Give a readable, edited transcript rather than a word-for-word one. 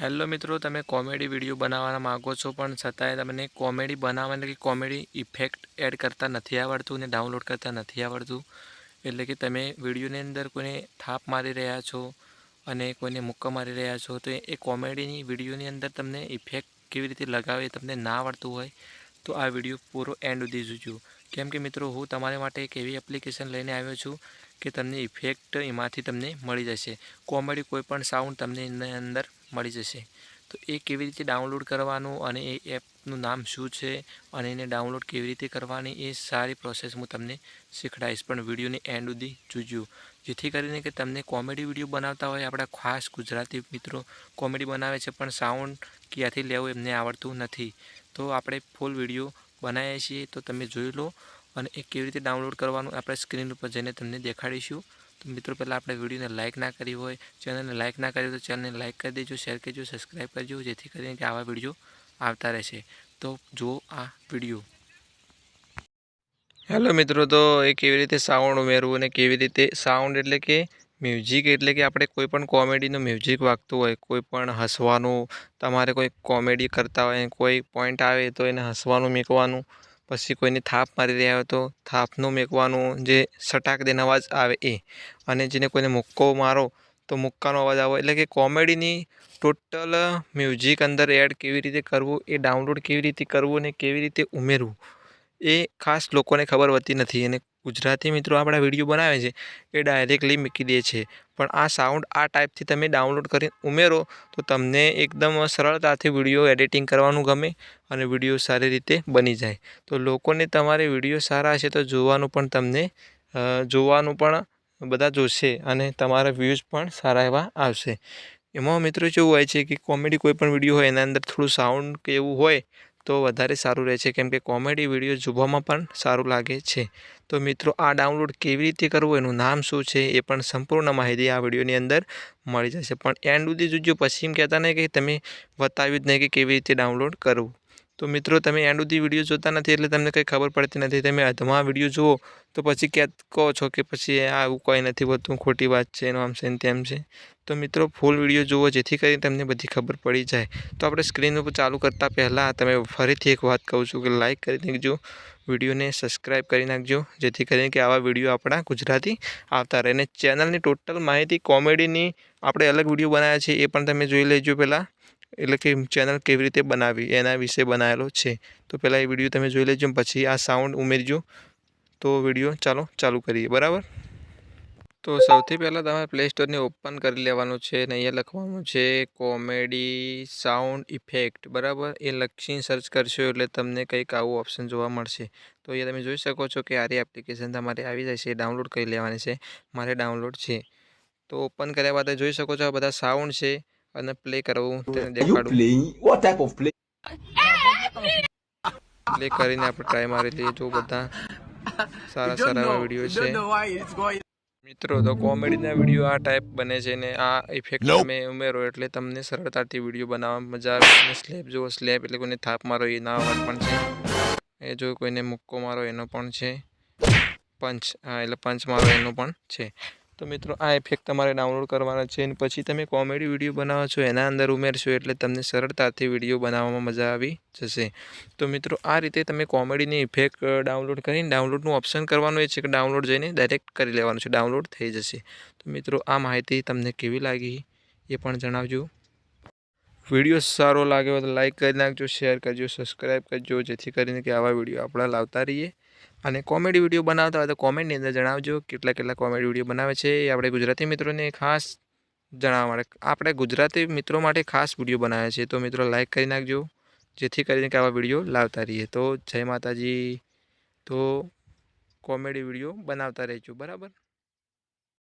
Hello મિત્રો, તમે comedy video બનાવવાના માગો છો પણ છતાંય તમને કોમેડી બનાવવાને કે કોમેડી ઇફેક્ટ એડ કરતા નથી આવડતું ને ડાઉનલોડ કરતા નથી આવડતું. એટલે કે તમે વિડીયોની અંદર કોઈને થાપ મારી રહ્યા છો અને કોઈને મુક્કા મારી રહ્યા છો, તો એ કોમેડીની વિડીયોની અંદર તમને ઇફેક્ટ કેવી રીતે લગાવે તમને ના આવડતું હોય તો આ વિડીયો પૂરો એન્ડ સુધી જોજો. કેમ કે મિત્રો, હું તમારા માટે એક એવી એપ્લિકેશન લઈને આવ્યો છું કે તમને ઇફેક્ટ એમાંથી તમને મળી જશે. કોમેડી કોઈ પણ સાઉન્ડ તમને એની અંદર મળી જશે. તો એ કેવી રીતે ડાઉનલોડ કરવાનું અને એ એપનું નામ શું છે અને એને ડાઉનલોડ કેવી રીતે કરવાની એ સારી પ્રોસેસ હું તમને શીખડાવીશ. પણ વિડીયોની એન્ડ સુધી જોજો, જેથી કરીને કે તમને કોમેડી વિડીયો બનાવતા હોય આપણા ખાસ ગુજરાતી મિત્રો કોમેડી બનાવે છે પણ સાઉન્ડ ક્યાંથી લેવું એમને આવડતું નથી. તો આપણે ફૂલ વિડીયો બનાવીએ છીએ, તો તમે જોઈ લો અને એ કેવી રીતે ડાઉનલોડ કરવાનું આપણે સ્ક્રીન ઉપર જઈને તમને દેખાડીશું. તો મિત્રો, પહેલાં આપણે વિડીયોને લાઇક ના કરી હોય, ચેનલને લાઇક ના કરી હોય તો ચેનલને લાઇક કરી દેજો, શેર કરજો, સબસ્ક્રાઈબ કરજો, જેથી કરીને કે આવા વિડીયો આવતા રહેશે. તો જુઓ આ વિડીયો. હેલો મિત્રો, તો એ કેવી રીતે સાઉન્ડ ઉમેરવું અને કેવી રીતે સાઉન્ડ એટલે કે મ્યુઝિક એટલે કે આપણે કોઈ પણ કોમેડીનું મ્યુઝિક વાગતું હોય, કોઈ પણ હસવાનું, તમારે કોઈ કોમેડી કરતા હોય કોઈ પોઈન્ટ આવે તો એને હસવાનું મેકવાનું, પછી કોઈને થાપ મારી રહ્યા હોય તો થાપનું મેકવાનું, જે સટાક દેન અવાજ આવે એ, અને જેને કોઈને મુક્કો મારો તો મુક્કાનો અવાજ આવે. એટલે કે કોમેડીની ટોટલ મ્યુઝિક અંદર એડ કેવી રીતે કરવું, એ ડાઉનલોડ કેવી રીતે કરવું અને કેવી રીતે ઉમેરવું એ ખાસ લોકોને ખબર હોતી નથી. અને ગુજરાતી મિત્રો આપણા વિડીયો બનાવે છે એ ડાયરેક્ટલી મૂકી દે છે, પણ આ સાઉન્ડ આ ટાઈપથી તમે ડાઉનલોડ કરી ઉમેરો તો તમને એકદમ સરળતાથી વિડીયો એડિટિંગ કરવાનું ગમે અને વિડીયો સારી રીતે બની જાય. તો લોકોને તમારે વિડીયો સારા હશે તો જોવાનું પણ બધા જોશે અને તમારા વ્યૂઝ પણ સારા એવા આવશે. એમાં મિત્રો કેવું હોય છે કે કોમેડી કોઈ પણ વિડીયો હોય એના અંદર થોડું સાઉન્ડ કે એવું હોય તો વધારે સારું રહે છે, કેમ કે કોમેડી વિડીયો જોવામાં પણ સારું લાગે છે. તો મિત્રો, આ ડાઉનલોડ કેવી રીતે કરવું, એનું નામ શું છે એ પણ સંપૂર્ણ માહિતી આ વિડીયોની અંદર મળી જશે. પણ એન્ડ સુધી જોજો, પછી એમ કહેતા નહીં કે તમે બતાવ્યું જ નહીં કે કેવી રીતે ડાઉનલોડ કરવું. તો મિત્રો, તમે એન્ડ સુધી વિડીયો જોતા નથી એટલે તમને કંઈ ખબર પડતી નથી. તમે અધમાં વિડીયો જુઓ તો પછી કહો છો કે પછી આવું કંઈ નથી હોતું, ખોટી વાત છે, એનું આમ છે ને તેમ છે. તો મિત્રો, ફૂલ વિડીયો જુઓ જેથી કરીને તમને બધી ખબર પડી જાય. તો આપણે સ્ક્રીન ઉપર ચાલુ કરતાં પહેલાં તમે ફરીથી એક વાત કહું છું કે લાઇક કરી નાખજો, વિડીયોને સબસ્ક્રાઈબ કરી નાખજો, જેથી કરીને કે આવા વિડીયો આપણા ગુજરાતી આવતા રહે. અને ચેનલની ટોટલ માહિતી કોમેડીની આપણે અલગ વિડીયો બનાવ્યા છે એ પણ તમે જોઈ લેજો પહેલાં. એટલે કે ચેનલ કેવી રીતે બનાવવી એના વિશે બનાવેલો છે. તો પહેલાં એ વિડીયો તમે જોઈ લેજો, પછી આ સાઉન્ડ ઉમેરજો. તો વિડીયો ચાલુ કરીએ. બરાબર. તો સૌથી પહેલાં તમારે પ્લે સ્ટોરને ઓપન કરી લેવાનું છે અને અહીંયા લખવાનું છે કોમેડી સાઉન્ડ ઇફેક્ટ. બરાબર, એ લખીને સર્ચ કરશો એટલે તમને કંઈક આવું ઓપ્શન જોવા મળશે. તો અહીંયા તમે જોઈ શકો છો કે આ એપ્લિકેશન તમારે આવી જશે, ડાઉનલોડ કરી લેવાની છે. મારે ડાઉનલોડ છે. તો ઓપન કર્યા બાદ જોઈ શકો છો આ બધા સાઉન્ડ છે અને પ્લે કરવું તેને Are you દેખાડું. playing? What type of play? Play કરીને આપણે ટ્રાય મારી લઈએ. જો બધા સારા એવા વિડીયો છે મિત્રો. તો કોમેડીના વિડીયો આ ટાઈપ બને છે ને આ ઇફેક્ટ તમે ઉમેરો એટલે તમને સરળતાથી વિડીયો બનાવવામાં મજા આવે. અને સ્લેપ જુઓ, સ્લેપ એટલે કોઈને થાપ મારો એના અવાજ પણ છે. એ જો કોઈને મુક્કો મારો એનો પણ છે. પંચ, હા એટલે પંચ મારો એનો પણ છે. તો મિત્રો, આ ઇફેક્ટ તમારે ડાઉનલોડ કરવાના છે અને પછી તમે કોમેડી વિડીયો બનાવો છો એના અંદર ઉમેરશો એટલે તમને સરળતાથી વિડીયો બનાવવામાં મજા આવી જશે. તો મિત્રો, આ રીતે તમે કોમેડીની ઇફેક્ટ ડાઉનલોડ કરીને ડાઉનલોડનું ઓપ્શન કરવાનું એ છે કે ડાઉનલોડ જઈને ડાયરેક્ટ કરી લેવાનું છે, ડાઉનલોડ થઈ જશે. તો મિત્રો, આ માહિતી તમને કેવી લાગી એ પણ જણાવજો. વિડીયો સારો લાગ્યો હોય તો લાઇક કરી નાખજો, શેર કરજો, સબસ્ક્રાઈબ કરજો, જેથી કરીને કે આવા વિડીયો આપણા લાવતા રહીએ. અને કોમેડી વિડીયો બનાવતા હોય તો કોમેન્ટની અંદર જણાવજો કેટલા કોમેડી વિડીયો બનાવે છે. એ આપણે ગુજરાતી મિત્રોને ખાસ જણાવવા માટે, આપણે ગુજરાતી મિત્રો માટે ખાસ વિડીયો બનાવે છે. તો મિત્રો, લાઇક કરી નાખજો, જેથી કરીને કે આવા વિડીયો લાવતા રહીએ. તો જય માતાજી. તો કોમેડી વિડીયો બનાવતા રહેજો. બરાબર.